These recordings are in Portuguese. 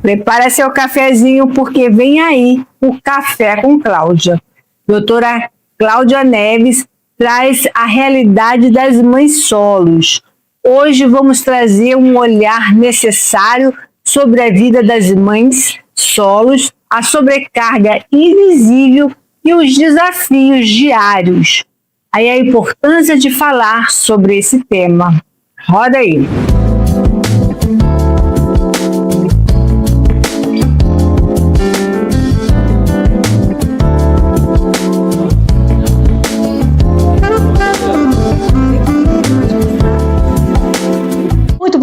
Prepara seu cafezinho porque vem aí o Café com Cláudia. Doutora Cláudia Neves traz a realidade das mães solos. Hoje vamos trazer um olhar necessário sobre a vida das mães solos, a sobrecarga invisível e os desafios diários. Aí a importância de falar sobre esse tema. Roda aí.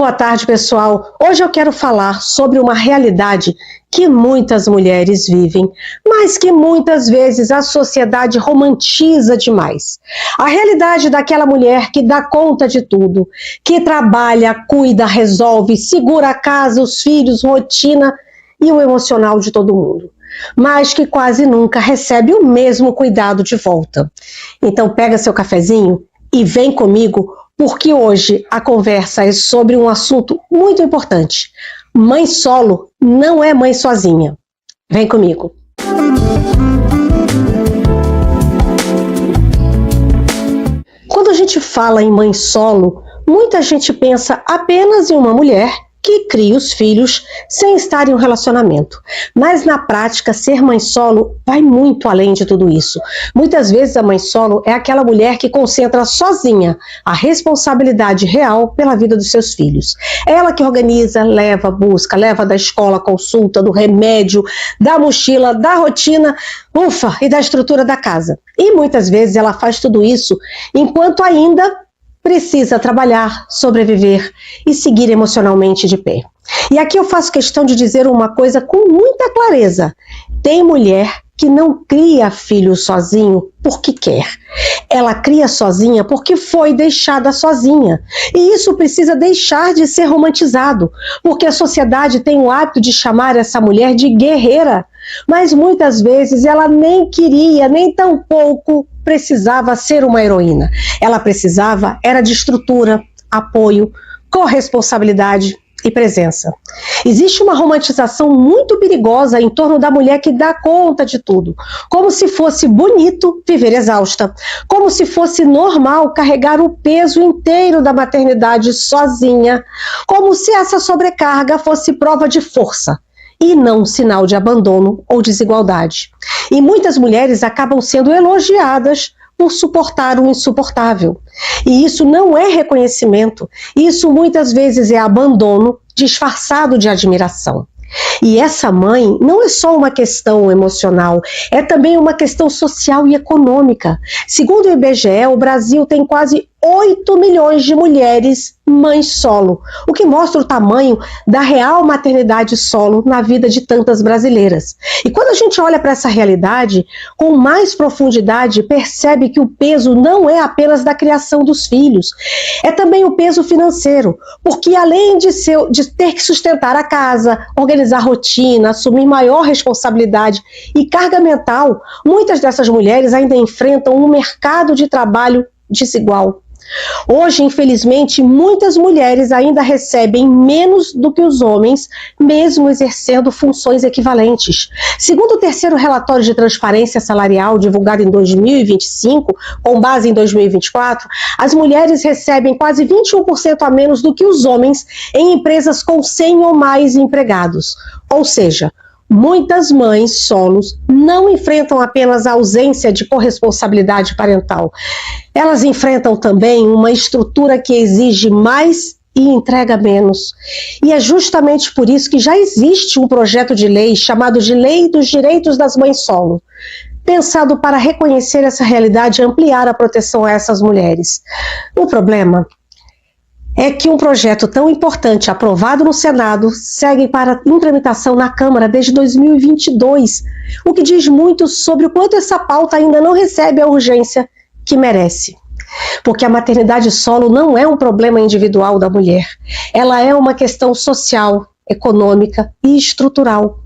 Boa tarde, pessoal. Hoje eu quero falar sobre uma realidade que muitas mulheres vivem, mas que muitas vezes a sociedade romantiza demais. A realidade daquela mulher que dá conta de tudo, que trabalha, cuida, resolve, segura a casa, os filhos, rotina e o emocional de todo mundo, mas que quase nunca recebe o mesmo cuidado de volta. Então pega seu cafezinho e vem comigo, porque hoje a conversa é sobre um assunto muito importante. Mãe solo não é mãe sozinha. Vem comigo. Quando a gente fala em mãe solo, muita gente pensa apenas em uma mulher que cria os filhos sem estar em um relacionamento. Mas na prática, ser mãe solo vai muito além de tudo isso. Muitas vezes a mãe solo é aquela mulher que concentra sozinha a responsabilidade real pela vida dos seus filhos. É ela que organiza, leva, busca, leva da escola, consulta, do remédio, da mochila, da rotina, e da estrutura da casa. E muitas vezes ela faz tudo isso enquanto ainda precisa trabalhar, sobreviver e seguir emocionalmente de pé. E aqui eu faço questão de dizer uma coisa com muita clareza. Tem mulher que não cria filho sozinho porque quer. Ela cria sozinha porque foi deixada sozinha. E isso precisa deixar de ser romantizado, porque a sociedade tem o hábito de chamar essa mulher de guerreira. Mas muitas vezes ela nem queria, nem tampouco precisava ser uma heroína. Ela precisava era de estrutura, apoio, corresponsabilidade e presença. Existe uma romantização muito perigosa em torno da mulher que dá conta de tudo, como se fosse bonito viver exausta, como se fosse normal carregar o peso inteiro da maternidade sozinha, como se essa sobrecarga fosse prova de força e não sinal de abandono ou desigualdade. E muitas mulheres acabam sendo elogiadas por suportar o insuportável. E isso não é reconhecimento, isso muitas vezes é abandono disfarçado de admiração. E essa mãe não é só uma questão emocional, é também uma questão social e econômica. Segundo o IBGE, o Brasil tem quase 8 milhões de mulheres mães solo, o que mostra o tamanho da real maternidade solo na vida de tantas brasileiras. E quando a gente olha para essa realidade, com mais profundidade, percebe que o peso não é apenas da criação dos filhos, é também o peso financeiro, porque além de ter que sustentar a casa, organizar a rotina, assumir maior responsabilidade e carga mental, muitas dessas mulheres ainda enfrentam um mercado de trabalho desigual. Hoje, infelizmente, muitas mulheres ainda recebem menos do que os homens, mesmo exercendo funções equivalentes. Segundo o terceiro relatório de transparência salarial divulgado em 2025, com base em 2024, as mulheres recebem quase 21% a menos do que os homens em empresas com 100 ou mais empregados. Ou seja, muitas mães solos não enfrentam apenas a ausência de corresponsabilidade parental. Elas enfrentam também uma estrutura que exige mais e entrega menos. E é justamente por isso que já existe um projeto de lei chamado de Lei dos Direitos das Mães Solo, pensado para reconhecer essa realidade e ampliar a proteção a essas mulheres. O problema é que um projeto tão importante, aprovado no Senado, segue para implementação na Câmara desde 2022, o que diz muito sobre o quanto essa pauta ainda não recebe a urgência que merece. Porque a maternidade solo não é um problema individual da mulher, ela é uma questão social, econômica e estrutural.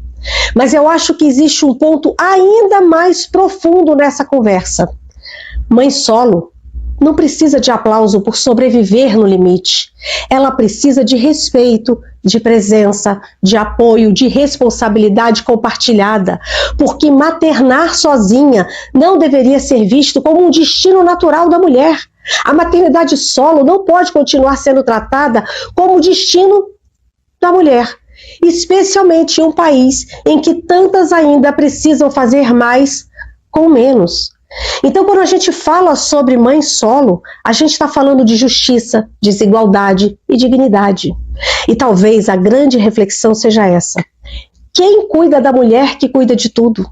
Mas eu acho que existe um ponto ainda mais profundo nessa conversa. Mãe solo não precisa de aplauso por sobreviver no limite. Ela precisa de respeito, de presença, de apoio, de responsabilidade compartilhada, porque maternar sozinha não deveria ser visto como um destino natural da mulher. A maternidade solo não pode continuar sendo tratada como destino da mulher, especialmente em um país em que tantas ainda precisam fazer mais com menos. Então, quando a gente fala sobre mãe solo, a gente está falando de justiça, desigualdade e dignidade. E talvez a grande reflexão seja essa: quem cuida da mulher que cuida de tudo?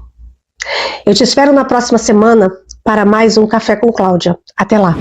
Eu te espero na próxima semana para mais um Café com Cláudia. Até lá!